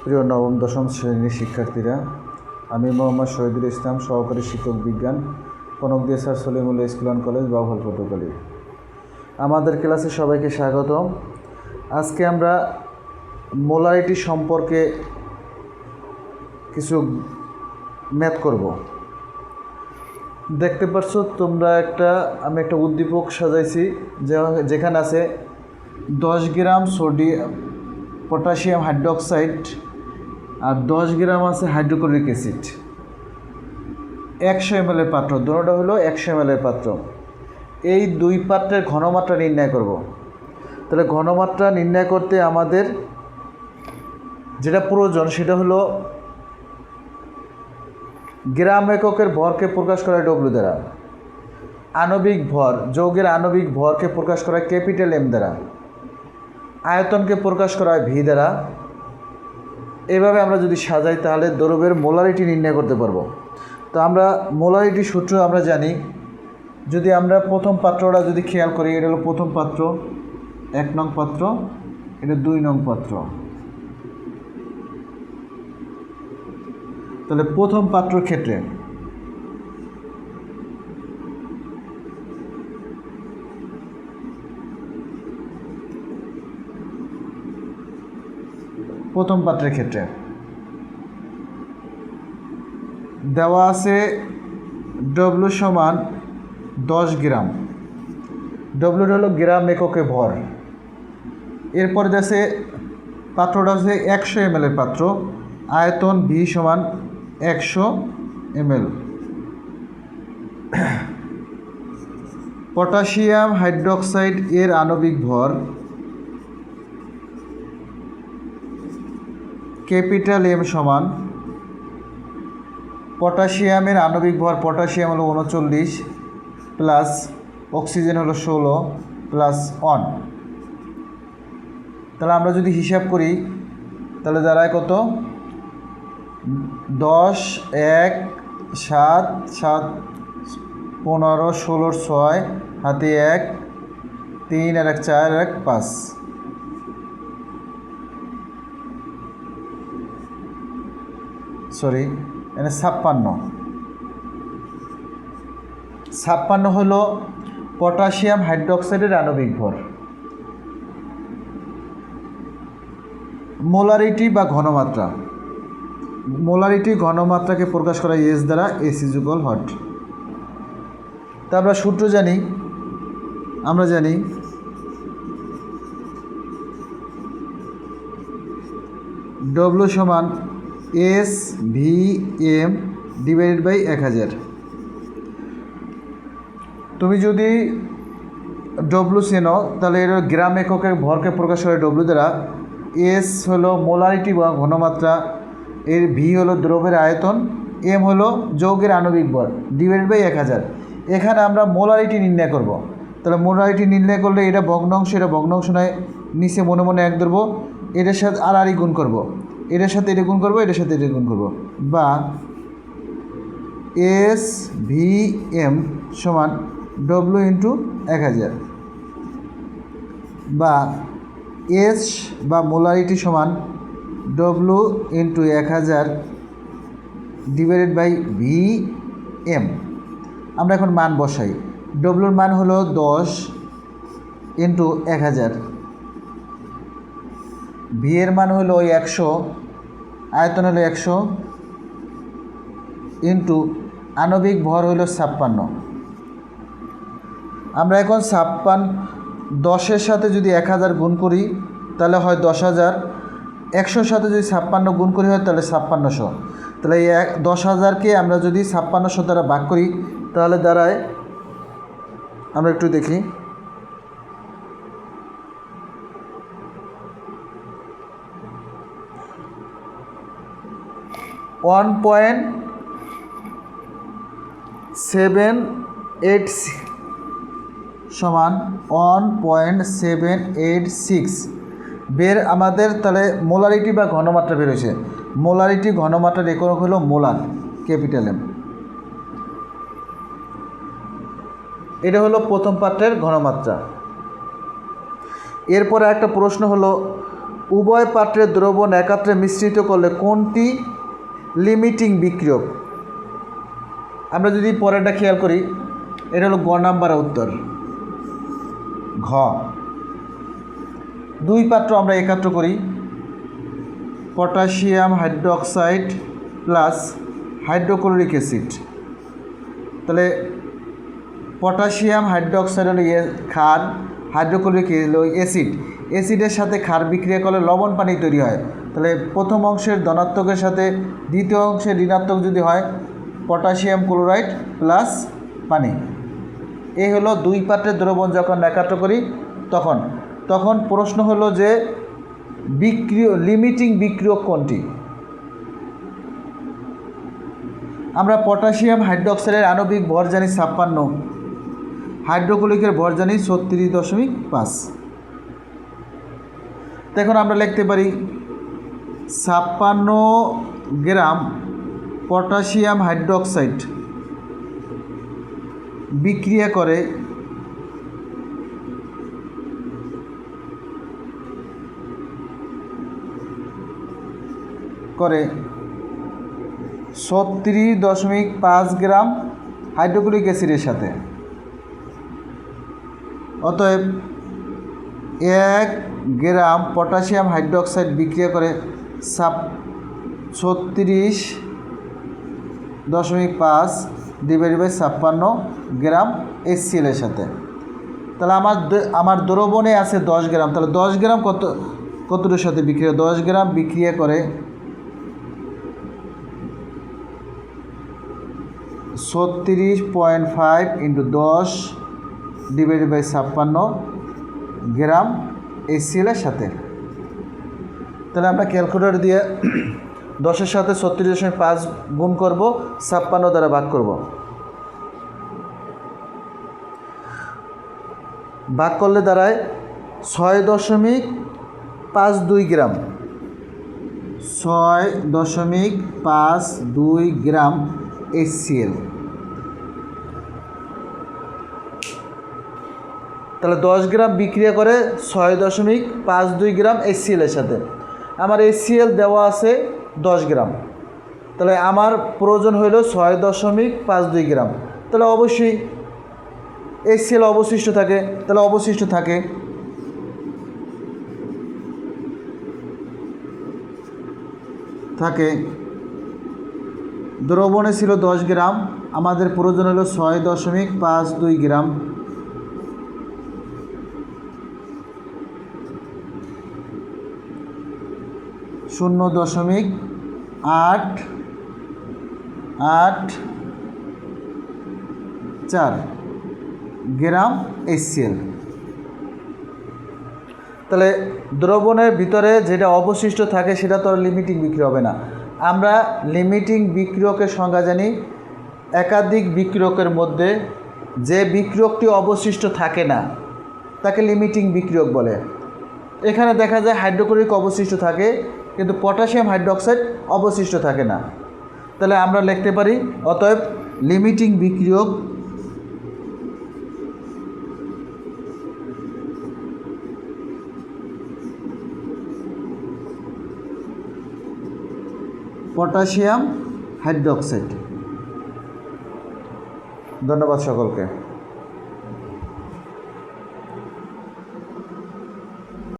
প্রিয় নবম দশম শ্রেণীর শিক্ষার্থীরা, আমি মোহাম্মদ শহীদুল ইসলাম, সহকারী শিক্ষক বিজ্ঞান, Kanakdia sir Salimullah school and college, Bauphal Patuakhali. আমাদের ক্লাসে সবাইকে স্বাগতম। আজকে আমরা মোলারিটি সম্পর্কে কিছু ম্যাথ করব। দেখতে পাচ্ছ তোমরা আমি একটা উদ্দীপক সাজাইছি, যেখানে আছে 10 গ্রাম পটাশিয়াম হাইড্রোক্সাইড আর 10 গ্রাম আছে হাইড্রোক্লোরিক অ্যাসিড। 100 ml এর পাত্র, দুটোটা হলো 100 ml এর পাত্র। এই দুই পাত্রের ঘনমাত্রা নির্ণয় করব। তাহলে ঘনমাত্রা নির্ণয় করতে আমাদের যেটা প্রয়োজন সেটা হলো গ্রাম এককের ভরকে প্রকাশ করা হয় ডব্লিউ দ্বারা, আণবিক ভর, যৌগের আণবিক ভরকে প্রকাশ করা হয় ক্যাপিটাল এম দ্বারা, আয়তনকে প্রকাশ করা হয় ভি দ্বারা। এভাবে আমরা যদি সাজাই তাহলে দ্রব্যের মোলারিটি নির্ণয় করতে পারবো। তো আমরা মোলারিটি সূত্র আমরা জানি। যদি আমরা প্রথম পাত্রটা যদি খেয়াল করি, এটা হলো প্রথম পাত্র, 1 নং পাত্র, এটা 2 নং পাত্র। তাহলে প্রথম পাত্রের ক্ষেত্রে দেওয়া আছে ডব্লু সমান 10 গ্রাম। ডব্লুটা হলো গ্রাম এককে ভর। এরপরে আছে পাত্রটা হচ্ছে 100 ml এর পাত্র, আয়তন ভি সমান 100 ml। পটাশিয়াম হাইড্রোক্সাইড এর আণবিক ভর ক্যাপিটাল এম সমান, পটাশিয়ামের আণবিক ভর, পটাশিয়াম হলো 39 প্লাস অক্সিজেন হলো 16 প্লাস 1। তাহলে আমরা যদি হিসাব করি তাহলে দাঁড়ায় কত? 10 1 7 7 15 16 6 হাতে 1 3 আর 1 4 আর 1 5। সরি, এখানে 56 হলো পটাশিয়াম হাইড্রোক্সাইডের আণবিক ভর। মোলারিটি বা ঘনমাত্রা, মোলারিটি ঘনমাত্রাকে প্রকাশ করা এস দ্বারা, এস ইজ ইকুয়াল হট। তা আমরা সূত্র জানি, আমরা জানি ডব্লু সমান S V M divided by 1000। তুমি যদি ডব্লু চেনো তাহলে এর গ্রাম এককের ভরকে প্রকাশ করে ডব্লু দ্বারা। এস হলো মোলারিটি বা ঘনমাত্রা, এর ভি হলো দ্রব্যের আয়তন, এম হলো যৌগের আণবিক ভর ডিভাইডেড বাই 1000। এখানে আমরা মোলারিটি নির্ণয় করব। তাহলে মোলারিটি নির্ণয় করলে এটা ভগ্নাংশ, এটা ভগ্নাংশ নয়, নিচে মনে মনে 1 ধরবো, এটার সাথে আর গুণ করব, এটার সাথে এটা গুণ করবো, এটার সাথে এটা গুণ করবো, বা এস ভি এম সমান ডব্লু ইন্টু 1000, বা এস বা মোলারিটি সমান W into 1000 divided by V M. আমরা এখন মান বসাই। ডব্লুর মান হলো 10 ইন্টু 1000, ভি এর মান হলো 100, আয়তন হলো 100, ইন্টু আণবিক ভর হলো 56। আমরা এখন 10-এর সাথে যদি 1000 গুণ করি তাহলে হয় 10,000, 100-র সাথে যদি 56 গুণ করি হয় তাহলে 5600। তাহলে এই 10,000কে আমরা যদি 5600 দ্বারা ভাগ করি তাহলে দাঁড়ায়, আমরা একটু দেখি, 1.786 সমান 1.786 বের আমাদের। তাহলে মোলারিটি বা ঘনমাত্রা বেরোছে। মোলারিটি ঘনমাত্রার একক হলো মোলার, ক্যাপিটাল এম। এটা হলো প্রথম পাত্রের ঘনমাত্রা। এরপরে একটা প্রশ্ন হলো উভয় পাত্রের দ্রবণ একাত্রে মিশ্রিত করলে কোনটি লিমিটিং বিক্রিয়ক? আমরা যদি পরেরটা খেয়াল করি, এটা হলো গ নাম্বারের উত্তর। ঘ, দুই পাত্র আমরা একাত্র করি, potassium hydroxide plus hydrochloric acid. তাহলে পটাশিয়াম হাইড্রোক্সাইড হলো ক্ষার, হাইড্রোক্লোরিক হলো অ্যাসিড। অ্যাসিডের সাথে ক্ষার বিক্রিয়া করলে লবণ পানি তৈরি হয়। তাহলে প্রথম অংশের ধনাত্মকের সাথে দ্বিতীয় অংশের ঋণাত্মক যদি হয়, পটাশিয়াম ক্লোরাইড প্লাস পানি। এই হলো দুই পাত্রের দ্রবণ যখন একাত্র করি তখন প্রশ্ন হলো যে লিমিটিং বিক্রিয়ক কোনটি? আমরা পটাশিয়াম হাইড্রোক্সাইডের আণবিক ভর জানি 56, হাইড্রোক্লোরিকের ভর জানি 36.5। এখন আমরা লিখতে পারি 56 গ্রাম পটাশিয়াম হাইড্রোক্সাইড বিক্রিয়া করে 36.5 গ্রাম হাইড্রোক্লোরিক অ্যাসিডের সাথে। অতএব 1 গ্রাম পটাশিয়াম হাইড্রোক্সাইড বিক্রিয়া করে 36.5 ডিভাইডেড বাই 56 গ্রাম HCl এর সাথে। তাহলে আমার দ্রবণে আছে 10 গ্রাম। তাহলে 10 গ্রাম কতটার সাথে বিক্রিয়া? 10 গ্রাম বিক্রিয়া করে 36.5 × 10 ডিভাইডেড বাই 56 গ্রাম HCl এর সাথে। তাহলে আমরা ক্যালকুলেটর দিয়ে 10-এর সাথে 36.5 গুণ করব, 56 দ্বারা ভাগ করব। ভাগ করলে দাঁড়ায় 6.52 গ্রাম, 6.52 গ্রাম HCl। তাহলে 10 গ্রাম বিক্রিয়া করে 6.52 গ্রাম HCl এর সাথে। আমার HCl দেওয়া আছে 10 গ্রাম, তাহলে আমার প্রয়োজন হইল 6.52 গ্রাম। তাহলে অবশ্যই HCl অবশিষ্ট থাকে। তাহলে অবশিষ্ট থাকে দ্রবণে ছিল 10 গ্রাম, আমাদের প্রয়োজন হলো 6.52 গ্রাম। শূন্য 0.884 গ্রাম HCl। তাহলে দ্রবণের ভিতরে যেটা অবশিষ্ট থাকে সেটা তো লিমিটিং বিক্রিয়া হবে না। আমরা লিমিটিং বিক্রিয়কের সংজ্ঞা জানি, একাধিক বিক্রিয়কের মধ্যে যে বিক্রিয়কটি অবশিষ্ট থাকে না তাকে লিমিটিং বিক্রিয়ক বলে। এখানে দেখা যায় হাইড্রোক্লোরিক অবশিষ্ট থাকে, কিন্তু পটাশিয়াম হাইড্রোক্সাইড অবশিষ্ট থাকে না। তাহলে আমরা লিখতে পারি অতএব লিমিটিং বিক্রিয়ক পটাশিয়াম হাইড্রোক্সাইড। ধন্যবাদ সকলকে।